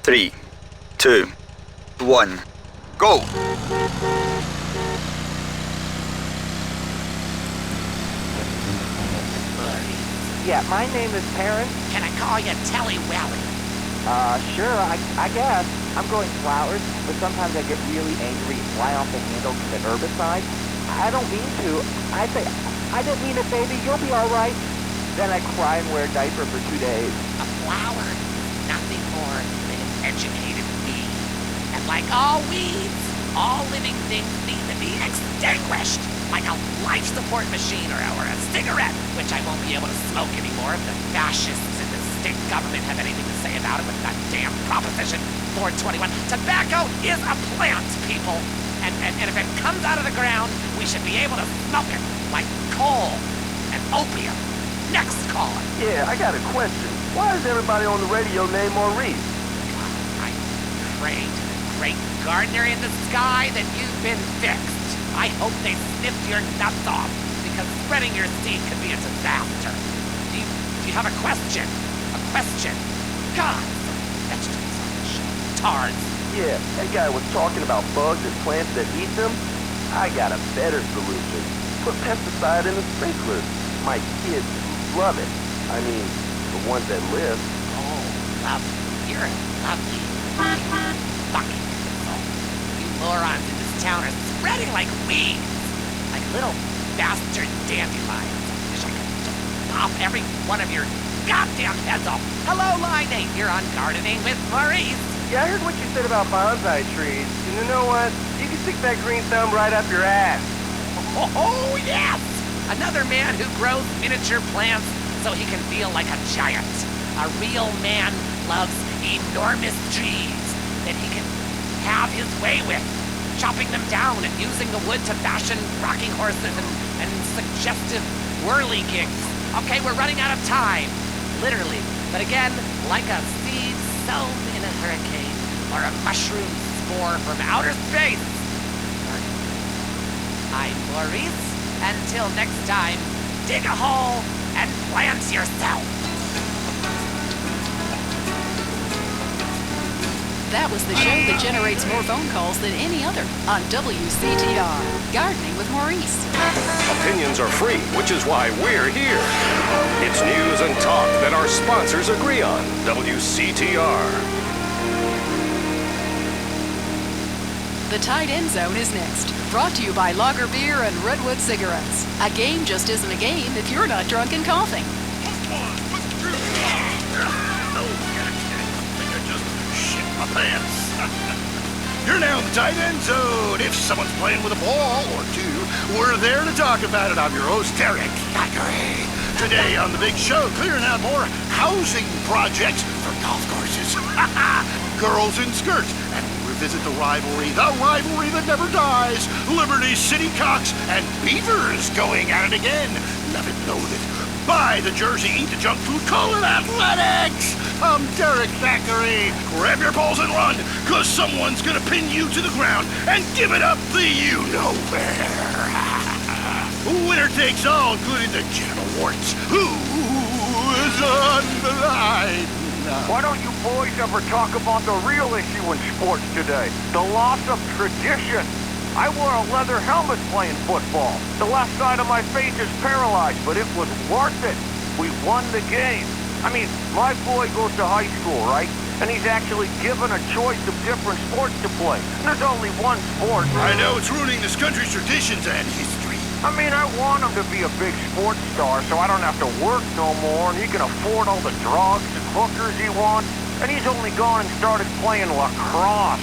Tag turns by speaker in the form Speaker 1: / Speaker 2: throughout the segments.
Speaker 1: 3, 2, 1, go!
Speaker 2: Yeah, my name is Terrence.
Speaker 3: Can I call you Telly Welly?
Speaker 2: Sure, I guess. I'm growing flowers, but sometimes I get really angry and fly off the handle to the herbicide. I don't mean to. I say, I didn't mean it, baby. You'll be all right. Then I cry and wear a diaper for 2 days.
Speaker 3: A flower, nothing more than an educated bee. And like all weeds, all living things need to be extinguished. Like a life support machine or a cigarette, which I won't be able to smoke anymore if the fascists in the state government have anything to say about it with that damn Proposition 421. Tobacco is a plant, people. And if it comes out of the ground, we should be able to smoke it like coal and opium. Next caller.
Speaker 4: Yeah, I got a question. Why is everybody on the radio named Maurice?
Speaker 3: I pray to the great gardener in the sky that you've been fixed. I hope they sniffed your nuts off, because spreading your seed could be a disaster. Do you have a question? A question? God, vegetables on the show. Tards.
Speaker 4: Yeah, that guy was talking about bugs and plants that eat them. I got a better solution. Put pesticide in the sprinklers. My kids love it. I mean, the ones that live.
Speaker 3: Oh, lovely. You're a lovely fucking insult. You morons in this town are spreading like weeds. Like little bastard dandelions. Wish I could just pop every one of your goddamn heads off. Hello, Line 8. You're on Gardening with Maurice.
Speaker 4: Yeah, I heard what you said about bonsai trees. And you know what? You can stick that green thumb right up your ass.
Speaker 3: Oh, yes! Another man who grows miniature plants so he can feel like a giant. A real man loves enormous trees that he can have his way with, chopping them down and using the wood to fashion rocking horses and suggestive whirligigs. Okay, we're running out of time. Literally. But again, like a seed sown in a hurricane or a mushroom spore from outer space. I'm Maurice. Until next time, dig a hole and plant yourself.
Speaker 5: That was the show that generates more phone calls than any other on WCTR. Gardening with Maurice.
Speaker 6: Opinions are free, which is why we're here. It's news and talk that our sponsors agree on. WCTR.
Speaker 5: The Tight End Zone is next. Brought to you by Lager Beer and Redwood Cigarettes. A game just isn't a game if you're not drunk and coughing.
Speaker 7: Pants. You're now in the tight end zone. If someone's playing with a ball or two, we're there to talk about it. I'm your host, Derek Thackeray. Today on the big show, clearing out more housing projects for golf courses. Girls in skirts. And we revisit the rivalry that never dies. Liberty City Cocks and Beavers going at it again. Love it, loathe it. Buy the jersey, eat the junk food, call it athletics! I'm Derek Thackeray. Grab your balls and run, cause someone's gonna pin you to the ground and give it up the you-know-where. Winner takes all, including the genital warts. Who is on the line?
Speaker 8: Why don't you boys ever talk about the real issue in sports today? The loss of tradition. I wore a leather helmet playing football. The left side of my face is paralyzed, but it was worth it. We won the game. I mean, my boy goes to high school, right? And he's actually given a choice of different sports to play. There's only one sport.
Speaker 7: I know it's ruining this country's traditions and history.
Speaker 8: I mean, I want him to be a big sports star so I don't have to work no more and he can afford all the drugs and hookers he wants. And he's only gone and started playing lacrosse.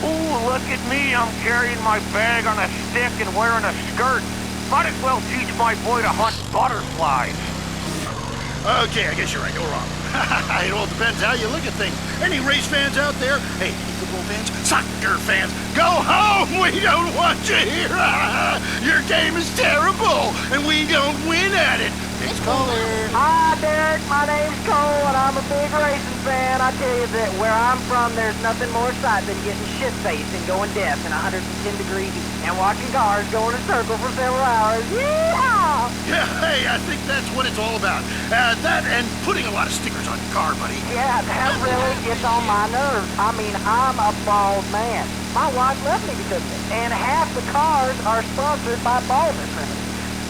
Speaker 8: Ooh, look at me. I'm carrying my bag on a stick and wearing a skirt. Might as well teach my boy to hunt butterflies.
Speaker 7: Okay, I guess you're right. You're wrong. It all depends how you look at things. Any race fans out there? Hey, football fans? Soccer fans? Go home! We don't want you here! Your game is terrible, and we don't win at it. Next caller.
Speaker 2: Hi, Derek. My name's Cole, and I'm I'm a big racing fan. I tell you that where I'm from, there's nothing more exciting than getting shit-faced and going deaf in 110-degree heat and watching cars go in a circle for several hours. Yeehaw!
Speaker 7: Yeah, hey, I think that's what it's all about. That and putting a lot of stickers on your car, buddy.
Speaker 2: Yeah, that really gets on my nerves. I mean, I'm a bald man. My wife loves me because of it. And half the cars are sponsored by baldness remedies.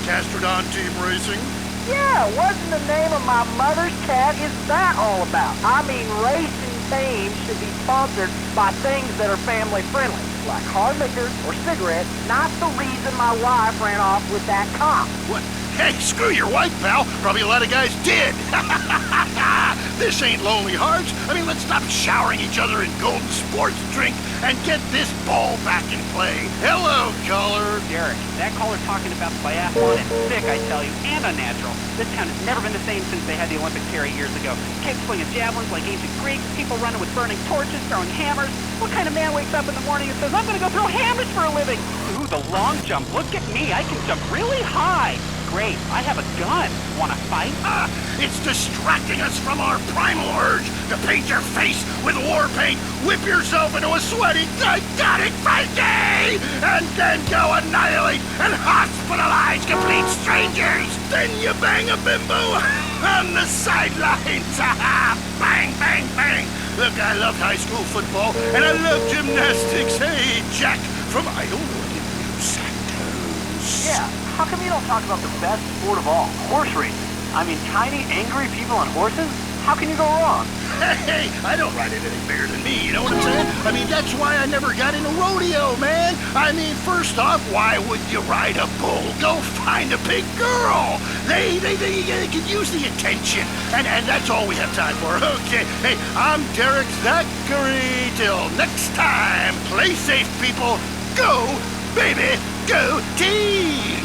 Speaker 7: Castrodon Team Racing.
Speaker 2: Yeah, wasn't the name of my mother's cat is that all about? I mean, racing teams should be sponsored by things that are family friendly, like hard liquor or cigarettes, not the reason my wife ran off with that cop.
Speaker 7: What? Hey, screw your wife, pal. Probably a lot of guys did. This ain't Lonely Hearts. I mean, let's stop showering each other in golden sports drink and get this ball back in play. Hello, caller.
Speaker 9: Derek, that caller talking about biathlon is sick, I tell you, and unnatural. This town has never been the same since they had the Olympics here 8 years ago. Kids swinging javelins like ancient Greeks, people running with burning torches, throwing hammers. What kind of man wakes up in the morning and says, I'm gonna go throw hammers for a living? Ooh, the long jump. Look at me, I can jump really high. Great, I have a gun. Wanna fight?
Speaker 7: It's distracting us from our primal urge to paint your face with war paint, whip yourself into a sweaty, psychotic fight day, and then go annihilate and hospitalize complete strangers. Then you bang a bimbo on the sidelines. Bang, bang, bang. Look, I love high school football, and I love gymnastics. Hey, Jack from I don't know what you Santos.
Speaker 2: Yeah, how come you don't talk about the best sport of all, horse racing? I mean, tiny, angry people on horses? How can you go wrong?
Speaker 7: Hey, I don't ride anything bigger than me, you know what I'm saying? I mean, that's why I never got into rodeo, man. I mean, first off, why would you ride a bull? Go find a big girl. They can use the attention, and that's all we have time for. Okay, hey, I'm Derek Zachary. Till next time, play safe, people. Go, baby, go team!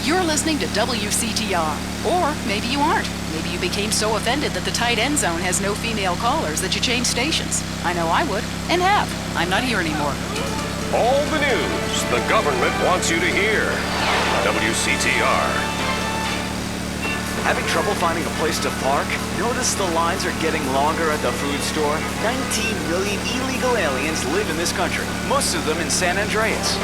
Speaker 5: You're listening to WCTR. Or maybe you aren't. Maybe you became so offended that the tight end zone has no female callers that you changed stations. I know I would, and have. I'm not here anymore.
Speaker 6: All the news the government wants you to hear. WCTR.
Speaker 10: Having trouble finding a place to park? Notice the lines are getting longer at the food store? 19 million illegal aliens live in this country, most of them in San Andreas.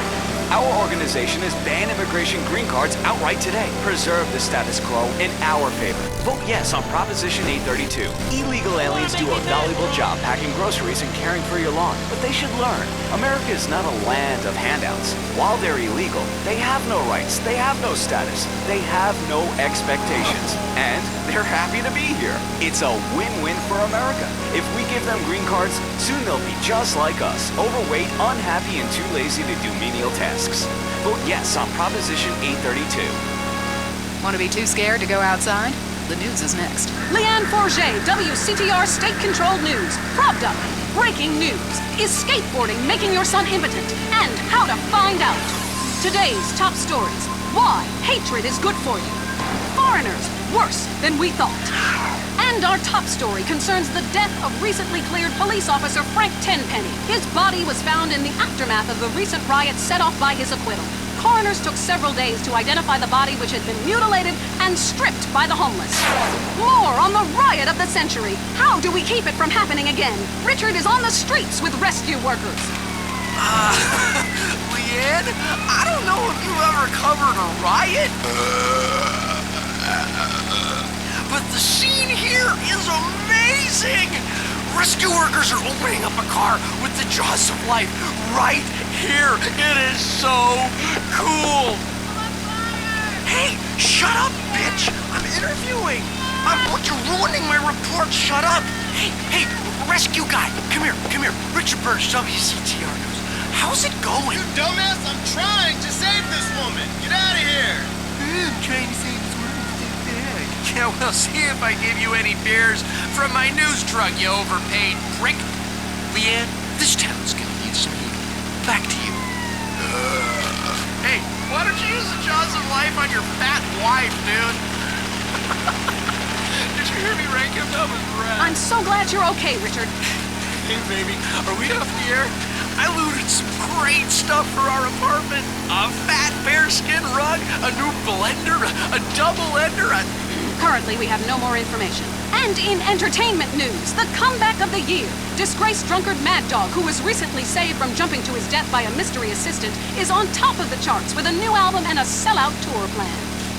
Speaker 10: Our organization has banned immigration green cards outright today. Preserve the status quo in our favor. Vote yes on Proposition 832. Illegal aliens do a valuable job packing groceries and caring for your lawn, but they should learn. America is not a land of handouts. While they're illegal, they have no rights, they have no status, they have no expectations, and they're happy to be here. It's a win-win for America. If we give them green cards, soon they'll be just like us, overweight, unhappy, and too lazy to do menial tasks. Vote yes on Proposition 832.
Speaker 5: Want to be too scared to go outside? The news is next. Leanne Forget, WCTR state-controlled news. Propped up. Breaking news. Is skateboarding making your son impotent? And how to find out. Today's top stories. Why hatred is good for you. Foreigners worse than we thought. And our top story concerns the death of recently cleared police officer Frank Tenpenny. His body was found in the aftermath of the recent riots set off by his acquittal. Coroners took several days to identify the body, which had been mutilated and stripped by the homeless. More on the riot of the century. How do we keep it from happening again? Richard is on the streets with rescue workers.
Speaker 11: Leanne, I don't know if you ever covered a riot, but the scene here is amazing! Rescue workers are opening up a car with the jaws of life right here. It is so cool! Hey, shut up, bitch! I'm interviewing! You're ruining my report, shut up! Hey, rescue guy, come here. Richard Birch, WCTR News. How's it going?
Speaker 12: You dumbass, I'm trying to save this woman! Get out of here!
Speaker 11: Trying to save this woman. Yeah, well, see if I give you any beers from my news truck, you overpaid prick. Leanne, this town's gonna need some heat. Back to you. Hey, why don't you use the jaws of life on your fat wife, dude? Did you hear me rank him up his breath?
Speaker 5: I'm so glad you're okay, Richard.
Speaker 11: Hey, baby, are we off the air? I looted some great stuff for our apartment. A fat bearskin rug, a new blender, a double ender,
Speaker 5: Currently, we have no more information. And in entertainment news, the comeback of the year. Disgraced drunkard Mad Dog, who was recently saved from jumping to his death by a mystery assistant, is on top of the charts with a new album and a sellout tour plan.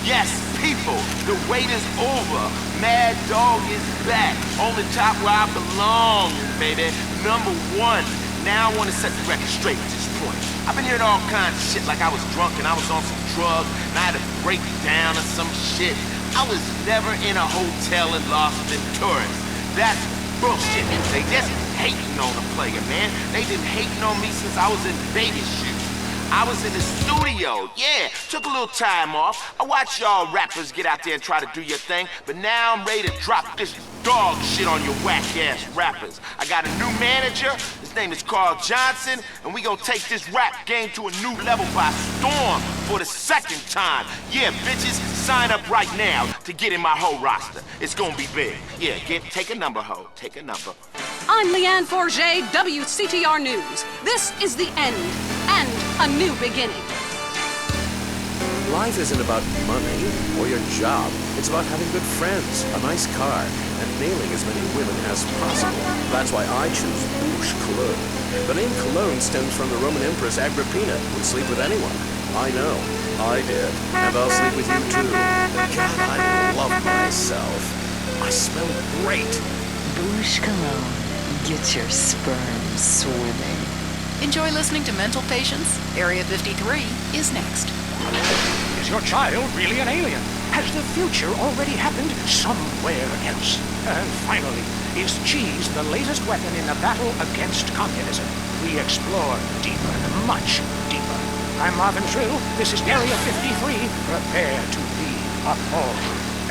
Speaker 13: Yes, people, the wait is over. Mad Dog is back. On the top where I belong, baby. #1. Now I want to set the record straight at this point. I've been hearing all kinds of shit like I was drunk and I was on some drugs and I had a breakdown or some shit. I was never in a hotel in Lost in Tourist. That's bullshit. They just hating on the player, man. They been hating on me since I was in baby shoes. I was in the studio, yeah, took a little time off. I watched y'all rappers get out there and try to do your thing, but now I'm ready to drop this dog shit on your whack-ass rappers. I got a new manager, his name is Carl Johnson, and we gonna take this rap game to a new level by storm for the second time. Yeah, bitches, sign up right now to get in my whole roster. It's gonna be big. Yeah, take a number, ho, take a number.
Speaker 5: I'm Leanne Forget, WCTR News. This is the end and a new beginning.
Speaker 14: Life isn't about money or your job. It's about having good friends, a nice car, and nailing as many women as possible. That's why I choose Bouche Cologne. The name Cologne stems from the Roman Empress Agrippina, who would sleep with anyone. I know. I did. And I'll sleep with you too. God, I love myself. I smell great.
Speaker 15: Bouche Cologne. Get your sperm swimming.
Speaker 5: Enjoy listening to Mental Patients. Area 53 is next.
Speaker 16: Is your child really an alien? Has the future already happened somewhere else? And finally, is cheese the latest weapon in the battle against communism? We explore deeper, much deeper. I'm Marvin Trill. This is Area 53. Prepare to be appalled.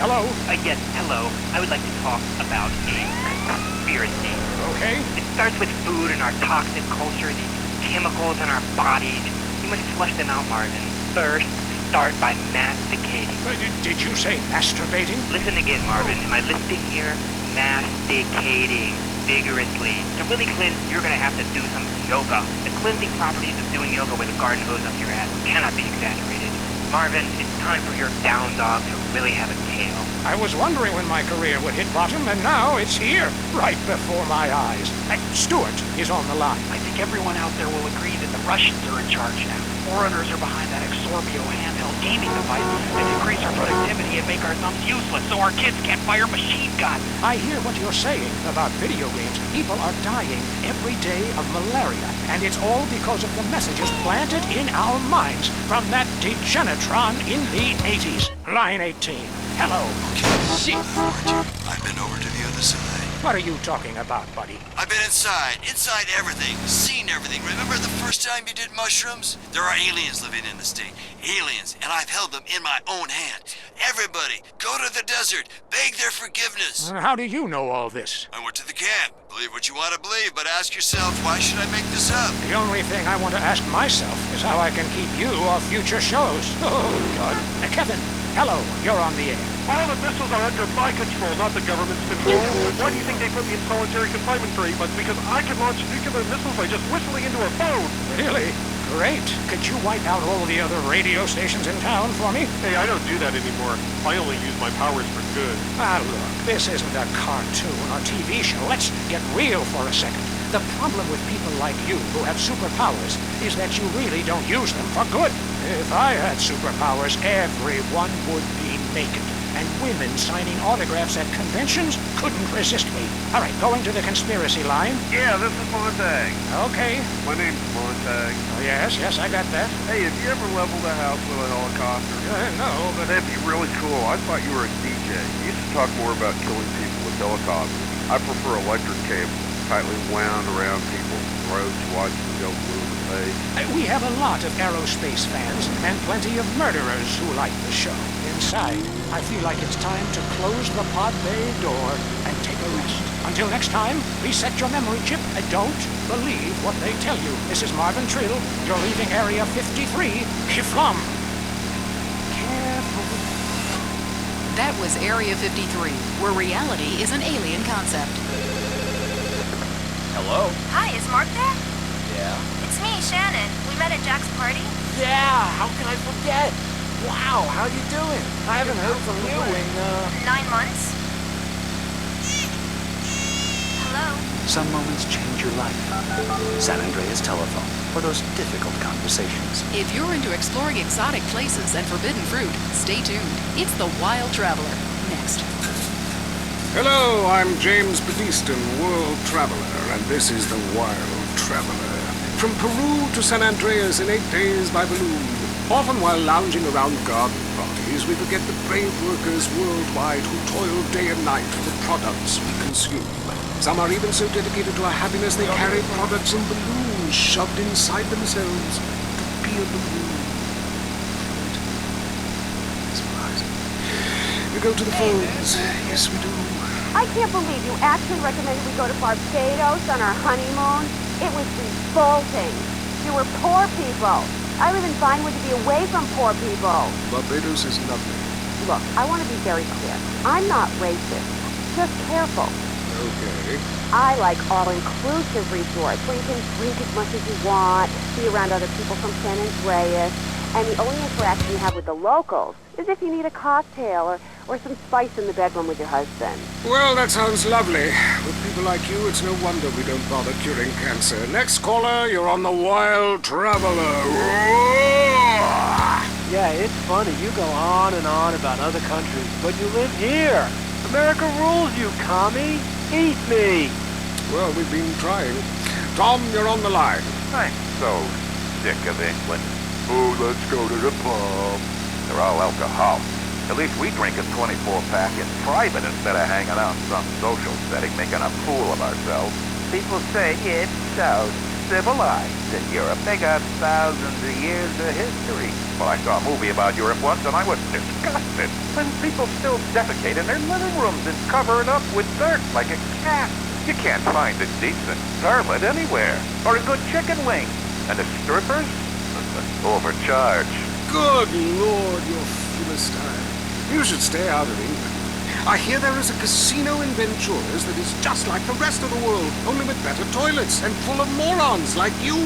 Speaker 16: Hello?
Speaker 2: Yes, hello. I would like to talk about a conspiracy.
Speaker 16: Okay.
Speaker 2: It starts with food and our toxic culture, these chemicals in our bodies. You must flesh them out, Marvin. First, start by masticating.
Speaker 16: Did you say masturbating?
Speaker 2: Listen again, Marvin. Am I listening here? Masticating vigorously. To really cleanse, you're going to have to do some yoga. The cleansing properties of doing yoga with a garden hose up your ass cannot be exaggerated. Marvin, it's time for your down dog to really have a tail.
Speaker 16: I was wondering when my career would hit bottom, and now it's here, right before my eyes. Stuart is on the line.
Speaker 9: I think everyone out there will agree that the Russians are in charge now. Foreigners are behind that Exorbio handheld gaming device that increase our productivity and make our thumbs useless so our kids can't fire machine guns.
Speaker 16: I hear what you're saying about video games. People are dying every day of malaria, and it's all because of the messages planted in our minds from that degenitron in the 80s. Line 18. Hello.
Speaker 12: Shit. I've been over to the other side.
Speaker 16: What are you talking about, buddy?
Speaker 12: I've been inside everything, seen everything. Remember the first time you did mushrooms? There are aliens living in the state. Aliens, and I've held them in my own hand. Everybody, go to the desert, beg their forgiveness.
Speaker 16: How do you know all this?
Speaker 12: I went to the camp. Believe what you want to believe, but ask yourself, why should I make this up?
Speaker 16: The only thing I want to ask myself is how I can keep you off future shows. Oh, God. Kevin, hello, you're on the air.
Speaker 8: All the missiles are under my control, not the government's control. Why do you think they put me in solitary confinement for 8 months? Because I can launch nuclear missiles by just whistling into a phone.
Speaker 16: Really? Great. Could you wipe out all the other radio stations in town for me?
Speaker 8: Hey, I don't do that anymore. I only use my powers for good.
Speaker 16: Ah, look, this isn't a cartoon or TV show. Let's get real for a second. The problem with people like you who have superpowers is that you really don't use them for good. If I had superpowers, everyone would be naked. And women signing autographs at conventions couldn't resist me. All right, going to the conspiracy line.
Speaker 8: Yeah, this is Montag.
Speaker 16: Okay.
Speaker 8: My name's Montag.
Speaker 16: Oh, yes, I got that.
Speaker 8: Hey, have you ever leveled a house with a helicopter?
Speaker 16: No, but...
Speaker 8: That'd be really cool. I thought you were a DJ. You used to talk more about killing people with helicopters. I prefer electric cable, tightly wound around people's throats, watching them go blue in the face.
Speaker 16: We have a lot of aerospace fans and plenty of murderers who like the show. Inside, I feel like it's time to close the pod bay door and take a rest. Until next time, reset your memory chip and don't believe what they tell you. This is Marvin Trill. You're leaving Area 53. Hiflum. Careful.
Speaker 5: That was Area 53, where reality is an alien concept.
Speaker 10: Hello?
Speaker 17: Hi, is Mark there?
Speaker 10: Yeah?
Speaker 17: It's me, Shannon. We met at Jack's party.
Speaker 10: Yeah, how can I forget?
Speaker 16: Wow, how you doing? I haven't heard from you in,
Speaker 17: 9 months? Hello?
Speaker 10: Some moments change your life. San Andreas telephone for those difficult conversations.
Speaker 5: If you're into exploring exotic places and forbidden fruit, stay tuned. It's The Wild Traveler. Next.
Speaker 16: Hello, I'm James Beviston, World Traveler, and this is The Wild Traveler. From Peru to San Andreas in 8 days by balloon. Often while lounging around garden parties, we forget the brave workers worldwide who toil day and night for the products we consume. Some are even so dedicated to our happiness they carry products in balloons shoved inside themselves to be a balloon. We go to the phones. Yes, we do.
Speaker 18: I can't believe you actually recommended we go to Barbados on our honeymoon. It was revolting. You were poor people. I live in Vinewood to be away from poor people.
Speaker 16: Barbados is lovely.
Speaker 18: Look, I want to be very clear. I'm not racist. Just careful.
Speaker 16: Okay.
Speaker 18: I like all-inclusive resorts where you can drink as much as you want, be around other people from San Andreas, and the only interaction you have with the locals is if you need a cocktail or some spice in the bedroom with your husband.
Speaker 16: Well, that sounds lovely. With people like you, it's no wonder we don't bother curing cancer. Next caller, you're on The Wild Traveler.
Speaker 2: Yeah, it's funny. You go on and on about other countries, but you live here. America rules, you commie. Eat me.
Speaker 16: Well, we've been trying. Tom, you're on the line.
Speaker 8: I'm so sick of England. Oh, let's go to the pub. They're all alcohol. At least we drink a 24-pack in private instead of hanging out in some social setting making a fool of ourselves. People say it's so civilized in Europe. They got thousands of years of history. Well, I saw a movie about Europe once and I was disgusted. When people still defecate in their living rooms and cover it up with dirt like a cat. You can't find a decent toilet anywhere. Or a good chicken wing. And the strippers? Overcharged.
Speaker 16: Good Lord, you're Philistine. You should stay out of England. I hear there is a casino in Venturas that is just like the rest of the world, only with better toilets and full of morons like you.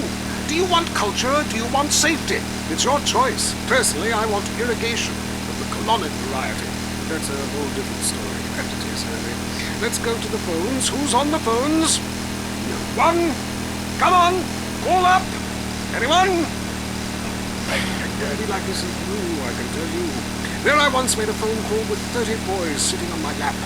Speaker 16: Do you want culture or do you want safety? It's your choice. Personally, I want irrigation of the colonic variety. That's a whole different story. That it is, Harry. Let's go to the phones. Who's on the phones? No one. Come on, call up. Anyone? Dirty like this in Peru, I can tell you. There I once made a phone call with 30 boys sitting on my lap.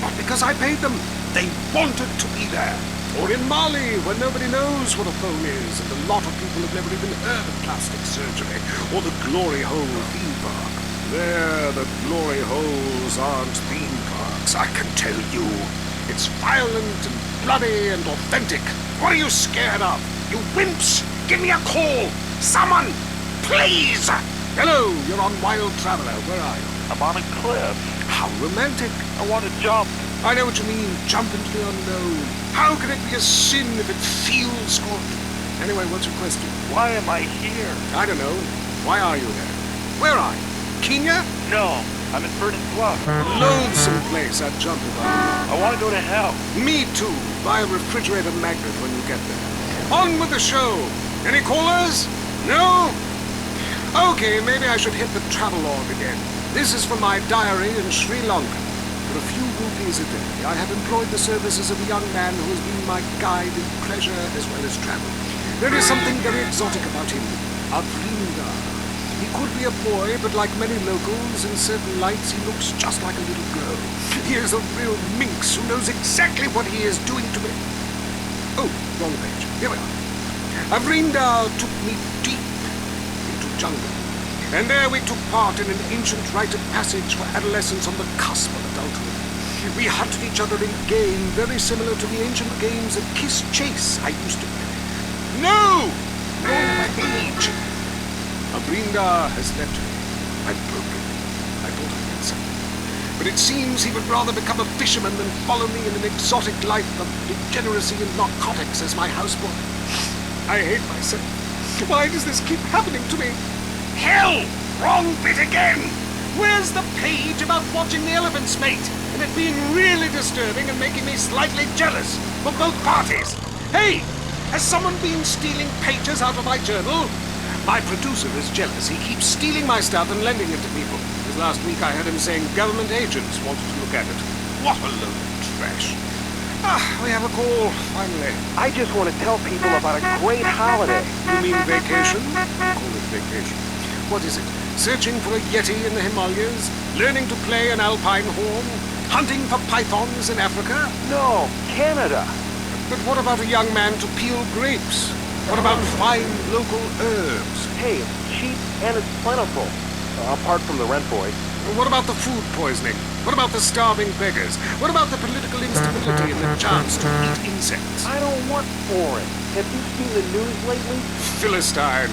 Speaker 16: Not because I paid them. They wanted to be there. Or in Mali, where nobody knows what a phone is, and a lot of people have never even heard of plastic surgery, or the Glory Hole theme park. There, the Glory Holes aren't theme parks, I can tell you. It's violent and bloody and authentic. What are you scared of? You wimps! Give me a call! Someone! Please! Hello, you're on Wild Traveler. Where are you?
Speaker 8: I'm on a cliff.
Speaker 16: How romantic.
Speaker 8: I want to jump.
Speaker 16: I know what you mean. Jump into the unknown. How can it be a sin if it feels good? Anyway, what's your question?
Speaker 8: Why am I here?
Speaker 16: I don't know. Why are you there? Where are you? Kenya?
Speaker 8: No, I'm in Verdant Bluff.
Speaker 16: Loathsome place. I'd jump if I were.
Speaker 8: I want to go to hell.
Speaker 16: Me too. Buy a refrigerator magnet when you get there. On with the show. Any callers? No? Okay, maybe I should hit the travelogue again. This is from my diary in Sri Lanka. For a few rupees a day, I have employed the services of a young man who has been my guide in pleasure as well as travel. There is something very exotic about him. Avrinda. He could be a boy, but like many locals, in certain lights he looks just like a little girl. He is a real minx who knows exactly what he is doing to me. Oh, wrong page. Here we are. Avrinda took me deep into jungle. And there we took part in an ancient rite of passage for adolescents on the cusp of adulthood. We hunted each other in game very similar to the ancient games of kiss chase I used to play. No! Wrong page. Avrinda has left me. I'm broken. I thought I had something. But it seems he would rather become a fisherman than follow me in an exotic life of degeneracy and narcotics as my houseboy. I hate myself. Why does this keep happening to me? Hell! Wrong bit again! Where's the page about watching the elephants mate? And it being really disturbing and making me slightly jealous for both parties. Hey! Has someone been stealing pages out of my journal? My producer is jealous. He keeps stealing my stuff and lending it to people. This last week I heard him saying government agents wanted to look at it. What a load of trash. We have a call, finally.
Speaker 2: I just want to tell people about a great holiday.
Speaker 16: You mean vacation? Call it vacation. What is it? Searching for a yeti in the Himalayas? Learning to play an alpine horn? Hunting for pythons in Africa?
Speaker 2: No, Canada.
Speaker 16: But what about a young man to peel grapes? What about fine local herbs?
Speaker 2: Hey, it's cheap and it's plentiful. Apart from the rent boy.
Speaker 16: What about the food poisoning? What about the starving beggars? What about the political instability and the chance to eat insects?
Speaker 2: I don't want foreign. Have you seen the news lately?
Speaker 16: Philistine.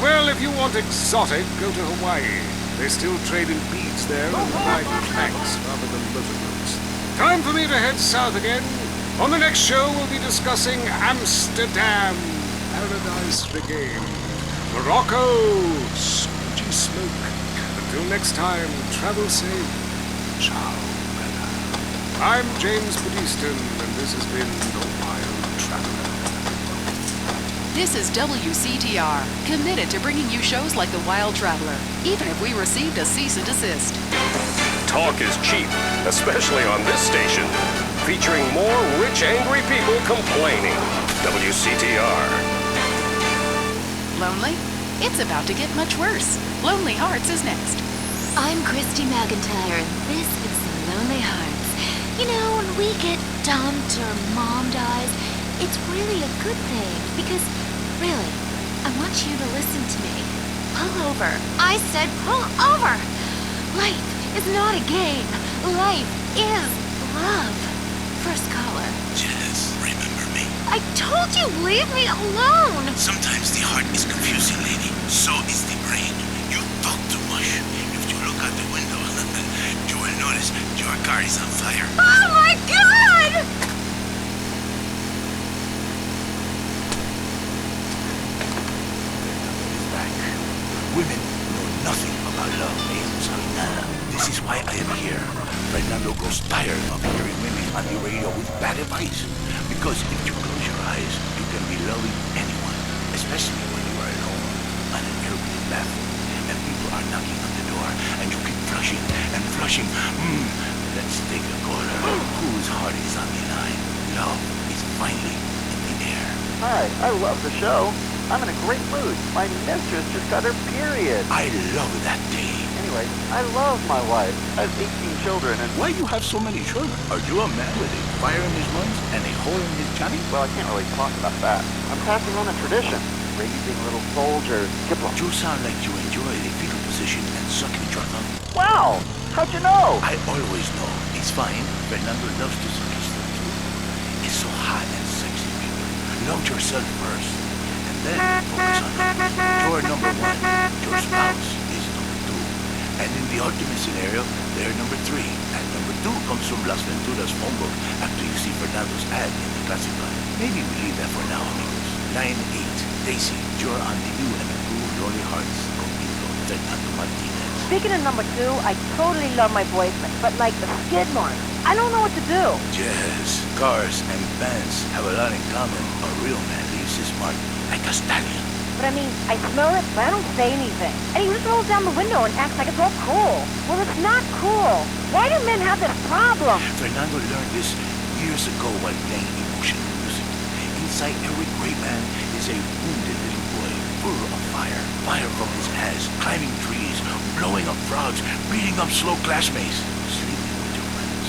Speaker 16: Well, if you want exotic, go to Hawaii. They still trade in beads there and provide planks rather than motorboats. Time for me to head south again. On the next show, we'll be discussing Amsterdam, Paradise Regained, Morocco, squidgy smoke. Until next time, travel safe. Ciao, Bella. I'm James Budiston, and this has been The Wild Traveler.
Speaker 5: This is WCTR, committed to bringing you shows like The Wild Traveler, even if we received a cease and desist.
Speaker 6: Talk is cheap, especially on this station. Featuring more rich, angry people complaining. WCTR.
Speaker 5: Lonely? It's about to get much worse. Lonely Hearts is next.
Speaker 19: I'm Christy McIntyre, and this is Lonely Hearts. You know, when we get dumped or mom dies, it's really a good thing, because, really, I want you to listen to me. Pull over. I said pull over! Life is not a game. Life is love. First caller.
Speaker 12: Jess, remember me?
Speaker 19: I told you, leave me alone!
Speaker 12: Sometimes the heart is confusing, lady. So is the brain. You talk too much. If you look out the window, you will notice your car is on fire.
Speaker 19: Oh my God!
Speaker 7: Women know nothing about love, Nada. This is why I am here. Fernando grows tired of hearing women on the radio with bad advice. Because if you close your eyes, you can be loving anyone, especially when you are alone on an airplane bathroom and people are knocking on the door and you keep flushing and flushing. Let's take a caller whose heart is on the line. Love is finally in the air.
Speaker 2: Hi, I love the show. I'm in a great mood. My mistress just got her period.
Speaker 7: I love that day.
Speaker 2: Anyway, I love my wife. I have 18 children and...
Speaker 7: Why do you have so many children? Are you a man with a fire in his lungs and a hole in his johnny?
Speaker 2: Well, I can't really talk about that. I'm passing on a tradition. Raising little soldiers. Kipling.
Speaker 7: You sound like you enjoy the fetal position and sucking your thumb.
Speaker 2: Wow! How'd you know?
Speaker 7: I always know. It's fine. Fernando loves to suck his thumb too. It's so hot and sexy, people. Love yourself first. And then focus on others. You're number one. Your spouse is number two. And in the ultimate scenario, they're number three. And number two comes from Las Venturas phone book after you see Fernando's ad in the classified. Maybe we leave that for now, amigos. Line 8. Daisy, you're on the new and improved Lonely Hearts Conmigo, Fernando Martinez.
Speaker 18: Speaking of number 2, I totally love my boyfriend, but like the skid marks, I don't know what to do.
Speaker 7: Yes, cars and bands have a lot in common. A real man leaves his mark like a stallion.
Speaker 18: But I mean, I smell it, but I don't say anything. And he just rolls down the window and acts like it's all cool. Well, it's not cool. Why do men have this problem?
Speaker 7: Fernando learned this years ago while playing emotional music. Inside every great man is a wounded little boy full of fire. Fire from his ass, climbing trees, blowing up frogs, beating up slow classmates, sleeping with your friends.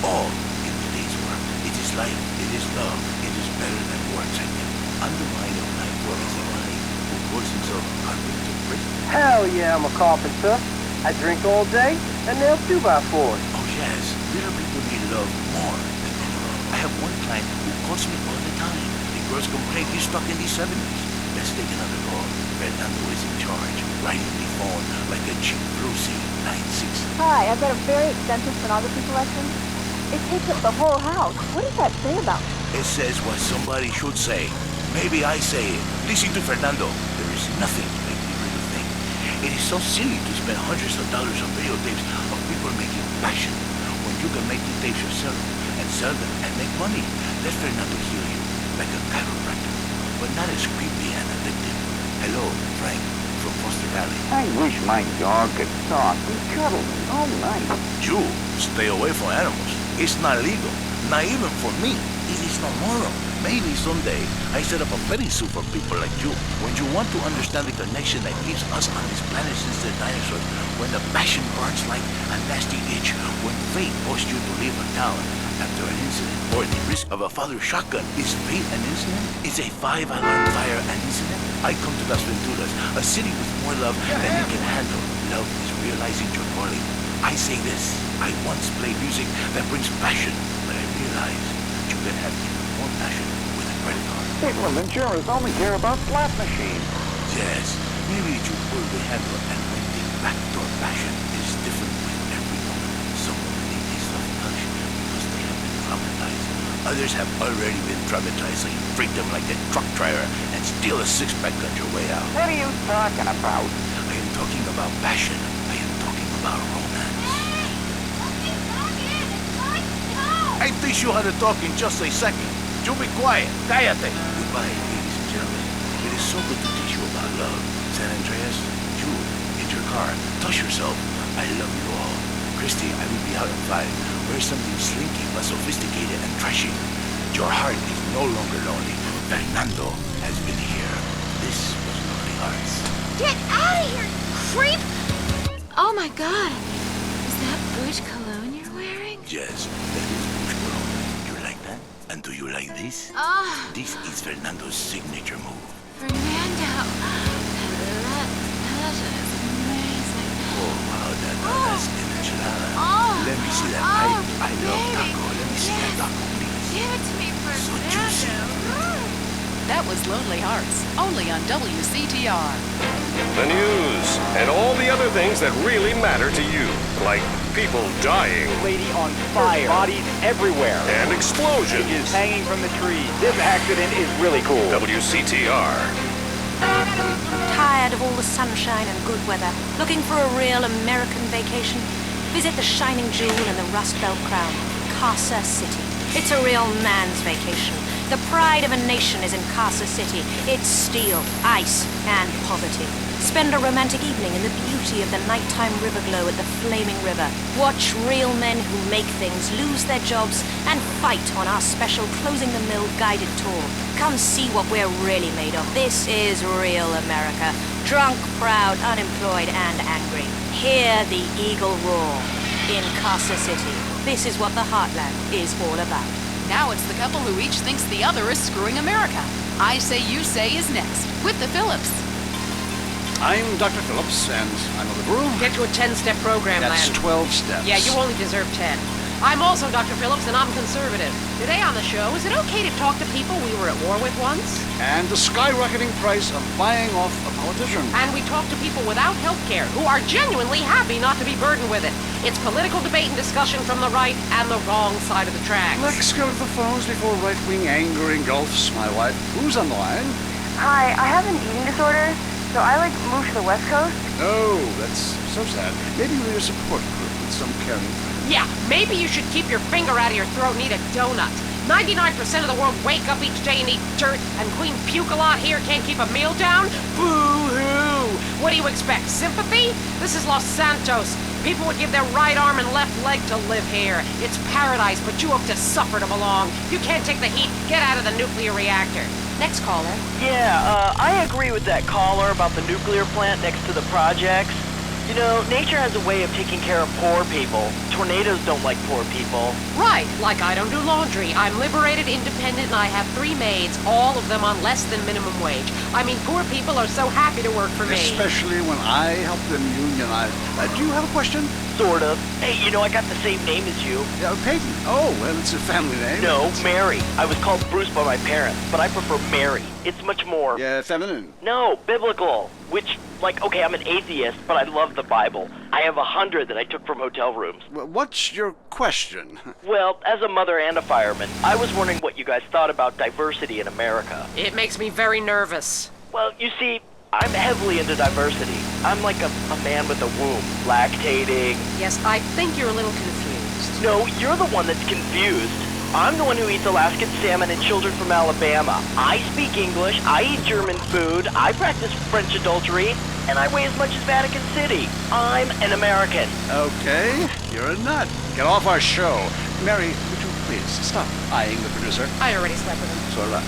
Speaker 7: All in the day's work. It is life, it is love, it is better than words, I think. On the mind of my crazy money, who calls himself Carpenter Prison.
Speaker 2: Hell yeah, I'm a carpenter. I drink all day and nail 2x4s.
Speaker 7: Oh yes, little people need love more than anyone. I have one client who calls me all the time. The girls complain he's stuck in the 70s. Let's take another call. Fernando is in charge, writing the phone like a cheap Lucy 96.
Speaker 18: Hi, I've got a very extensive pornography collection. It takes up the whole house. What does that say about me?
Speaker 7: It says what somebody should say. Maybe I say it. Listen to Fernando. There is nothing like the real thing. It is so silly to spend hundreds of dollars on videotapes of people making passion when you can make the tapes yourself and sell them and make money. Let Fernando heal you like a chiropractor, but not as creepy and addictive. Hello, Frank, from Foster Valley.
Speaker 8: I wish my dog could talk and cuddle me all night.
Speaker 7: You stay away from animals. It's not legal. Not even for me. It is not moral. Maybe someday I set up a petting zoo for people like you. When you want to understand the connection that keeps us on this planet since the dinosaurs, when the passion burns like a nasty itch, when fate forced you to leave a town after an incident, or the risk of a father's shotgun. Is fate an incident? Is a 5-alarm fire an incident? I come to Las Venturas, a city with more love than you can handle. Love is realizing your calling. I say this, I once played music that brings passion, but I realized you can have even more passion with a credit card.
Speaker 8: People in Venturas only care about slot machines.
Speaker 7: Yes, maybe you pull the handle and when the backdoor passion is different with every woman. Some women need a soft touch because they have been traumatized. Others have already been traumatized, so you treat them like a truck driver and steal a six-pack on your way out.
Speaker 8: What are you talking about?
Speaker 7: I am talking about passion. I am talking about romance. I teach you how to talk in just a second. You be quiet. Cállate. Goodbye, ladies and gentlemen. It is so good to teach you about love. San Andreas, you, in your car, touch yourself. I love you all. Christy, I will be out at 5. Wear something slinky but sophisticated and trashy. Your heart is no longer lonely. Fernando has been here. This was Lonely Hearts.
Speaker 19: Get out of here, creep! Oh my god. Is that Bush cologne you're wearing?
Speaker 7: Yes, that is Bush cologne. You like that? And do you like this?
Speaker 19: Oh,
Speaker 7: This is Fernando's signature move.
Speaker 19: Fernando. That is amazing.
Speaker 7: Oh, wow, that's an enchilada.
Speaker 19: Oh.
Speaker 7: Let me see that.
Speaker 19: Oh,
Speaker 7: I love
Speaker 19: baby.
Speaker 7: taco. Let me see that taco, please.
Speaker 19: Give it to me, Fernando.
Speaker 5: That was Lonely Hearts, only on WCTR.
Speaker 6: The news and all the other things that really matter to you, like people dying
Speaker 2: Lady on fire. Bodies everywhere.
Speaker 6: and explosions.
Speaker 2: Is hanging from the trees. This accident is really cool.
Speaker 6: WCTR.
Speaker 17: Tired of all the sunshine and good weather? Looking for a real American vacation? Visit the shining jewel in the Rust Belt crown, Casa City. It's a real man's vacation. The pride of a nation is in Casa City. It's steel, ice, and poverty. Spend a romantic evening in the beauty of the nighttime river glow at the flaming river. Watch real men who make things lose their jobs and fight on our special Closing the Mill guided tour. Come see what we're really made of. This is real America. Drunk, proud, unemployed, and angry. Hear the eagle roar in Casa City. This is what the heartland is all about.
Speaker 5: Now it's the couple who each thinks the other is screwing America. I Say You Say is next, with the Phillips.
Speaker 20: I'm Dr. Phillips, and I'm a liberal.
Speaker 21: Get to a 10-step program,
Speaker 20: That's
Speaker 21: Lan.
Speaker 20: 12 steps.
Speaker 21: Yeah, you only deserve 10. I'm also Dr. Phillips, and I'm conservative. Today on the show, is it okay to talk to people we were at war with once?
Speaker 20: And the skyrocketing price of buying off a politician.
Speaker 21: And we talk to people without health care who are genuinely happy not to be burdened with it. It's political debate and discussion from the right and the wrong side of the tracks.
Speaker 20: Let's go to the phones before right-wing anger engulfs my wife. Who's on the line?
Speaker 18: Hi, I have an eating disorder, so I moved to the West Coast.
Speaker 20: Oh, that's so sad. Maybe we need a support group with some caring friends.
Speaker 21: Yeah, maybe you should keep your finger out of your throat and eat a donut. 99% of the world wake up each day and eat dirt, and Queen Puke-a-Lot here can't keep a meal down? Boo-hoo! What do you expect, sympathy? This is Los Santos. People would give their right arm and left leg to live here. It's paradise, but you have to suffer to belong. You can't take the heat. Get out of the nuclear reactor. Next caller.
Speaker 2: Yeah, I agree with that caller about the nuclear plant next to the projects. You know, nature has a way of taking care of poor people. Tornadoes don't like poor people.
Speaker 21: Right, like I don't do laundry. I'm liberated, independent, and I have 3 maids, all of them on less than minimum wage. I mean, poor people are so happy to work for me.
Speaker 20: Especially when I help them unionize. Do you have a question?
Speaker 2: Sort of. Hey, you know, I got the same name as you.
Speaker 20: Yeah, Peyton. Oh, well, it's a family name.
Speaker 2: No, Mary. I was called Bruce by my parents, but I prefer Mary. It's much more...
Speaker 20: Yeah, feminine.
Speaker 2: No, biblical. Which, like, okay, I'm an atheist, but I love the Bible. I have 100 that I took from hotel rooms.
Speaker 20: What's your question?
Speaker 2: Well, as a mother and a fireman, I was wondering what you guys thought about diversity in America.
Speaker 21: It makes me very nervous.
Speaker 2: Well, you see, I'm heavily into diversity. I'm like a man with a womb, lactating.
Speaker 21: Yes, I think you're a little confused.
Speaker 2: No, you're the one that's confused.
Speaker 1: I'm the one who eats Alaskan salmon and children from Alabama. I speak English, I eat German food, I practice French adultery, and I weigh as much as Vatican City. I'm an American.
Speaker 20: Okay, you're a nut. Get off our show. Mary, would you please stop eyeing the producer?
Speaker 21: I already slept with him.
Speaker 20: So did I.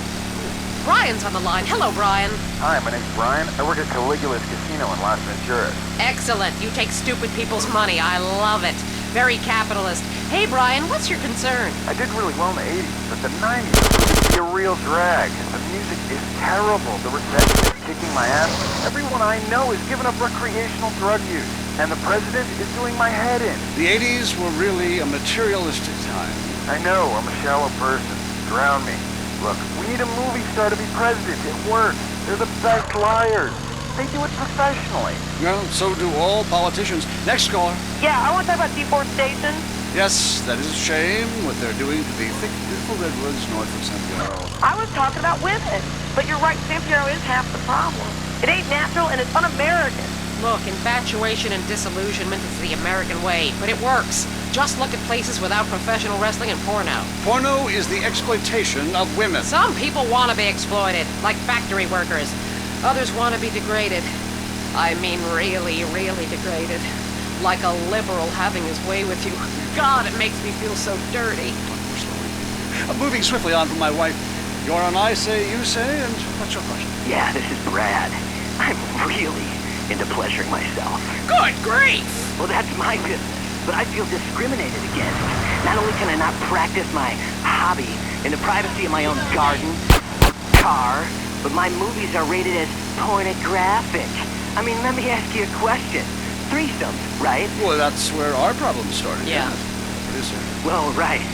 Speaker 21: Brian's on the line. Hello, Brian.
Speaker 22: Hi, my name's Brian. I work at Caligula's Casino in Las Venturas.
Speaker 21: Excellent. You take stupid people's money. I love it. Very capitalist. Hey, Brian, what's your concern?
Speaker 22: I did really well in the 80s, but the 90s proved to be a real drag. The music is terrible. The reception is kicking my ass. Everyone I know is giving up recreational drug use, and the president is doing my head in.
Speaker 20: The 80s were really a materialistic time.
Speaker 22: I know, I'm a shallow person. Drown me. Look, we need a movie star to be president. It works. They're the best liars. They do it professionally.
Speaker 20: Well, so do all politicians. Next caller.
Speaker 23: Yeah, I want to talk about deforestation.
Speaker 20: Yes, that is a shame, what they're doing to the thick, beautiful redwoods north of San Andreas.
Speaker 23: I was talking about women. But you're right, San Andreas is half the problem. It ain't natural and it's un-American.
Speaker 21: Look, infatuation and disillusionment is the American way, but it works. Just look at places without professional wrestling and porno.
Speaker 20: Porno is the exploitation of women.
Speaker 21: Some people want to be exploited, like factory workers. Others want to be degraded. I mean really, really degraded. Like a liberal having his way with you. God, it makes me feel so dirty.
Speaker 20: Moving swiftly on from my wife. You're on I Say, You Say, and what's your question?
Speaker 24: Yeah, this is Brad. I'm really into pleasuring myself.
Speaker 21: Good grief!
Speaker 24: Well, that's my business, but I feel discriminated against. Not only can I not practice my hobby in the privacy of my own garden, car, but my movies are rated as pornographic. I mean, let me ask you a question. Threesomes, right?
Speaker 20: Well, that's where our problem started.
Speaker 21: Yeah.
Speaker 20: Producer.
Speaker 24: Well, right.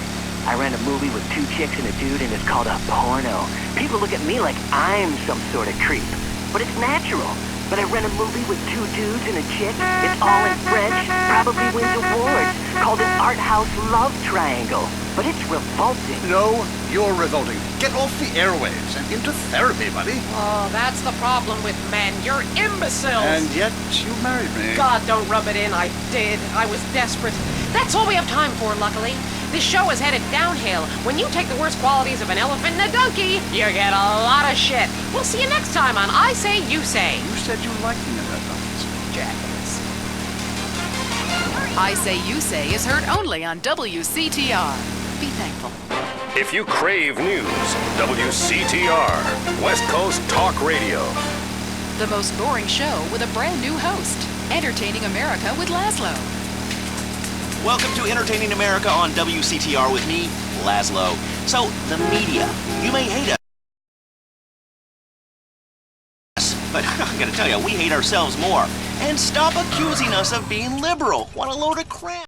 Speaker 24: I ran a movie with 2 chicks and a dude, and it's called a porno. People look at me like I'm some sort of creep, but it's natural. But I ran a movie with 2 dudes and a chick. It's all in French, probably wins awards, called an art house love triangle. But it's revolting.
Speaker 20: No, you're revolting. Get off the airwaves and into therapy, buddy.
Speaker 21: Oh, that's the problem with men. You're imbeciles.
Speaker 20: And yet, you married me.
Speaker 21: God, don't rub it in. I did. I was desperate. That's all we have time for, luckily. This show is headed downhill. When you take the worst qualities of an elephant and a donkey, you get a lot of shit. We'll see you next time on I Say, You Say.
Speaker 20: You said you liked me about donkeys.
Speaker 21: Jackass.
Speaker 5: I Say, You Say is heard only on WCTR. Be thankful.
Speaker 6: If you crave news, WCTR, West Coast Talk Radio.
Speaker 5: The most boring show with a brand new host. Entertaining America with Laszlo.
Speaker 25: Welcome to Entertaining America on WCTR with me, Laszlo. So, the media. You may hate us, but I gotta tell you, we hate ourselves more. And stop accusing us of being liberal. What a load of crap.